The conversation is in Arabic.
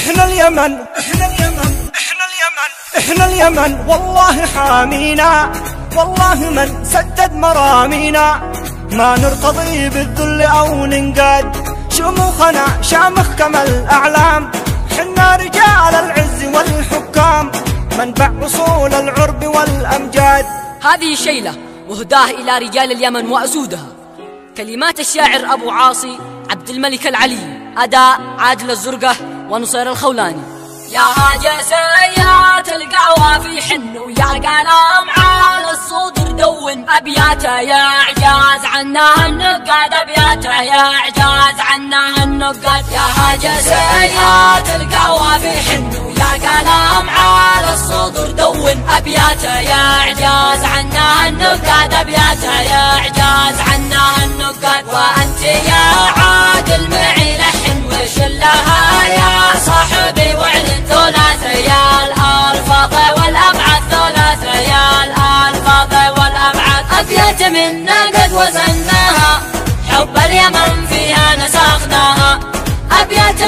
احنا اليمن احنا اليمن احنا اليمن احنا اليمن والله حامينا، والله من سدد مرامينا، ما نرتضي بالذل أو ننقاد، شموخنا شامخ كما الأعلام، حنا رجال العز والحكام، منبع أصول العرب والأمجاد. هذه شيلة مهداة إلى رجال اليمن وأسودها، كلمات الشاعر أبو عاصي عبد الملك العلي، أداء عادل الزرقة ونصير الخولاني. يا جسيات القوافي حن ويا كلام على الصدر دون أبياته يا إعجاز عنها النقاد، أبياته يا إعجاز عنها النقاد. يا جسيات القوافي حن ويا كلام على الصدر دون أبياته يا إعجاز عنها النقاد، أبياته يا إعجاز عنها النقاد. وأنت يا عادل معي لحن وشلها يا صاحبي واعلن ثلاثيا الألفاظ والأبعاد، ثلاثيا الألفاظ والأبعاد. أبيات منا قد وزناها، حب اليمن فيها نسخناها، أبيات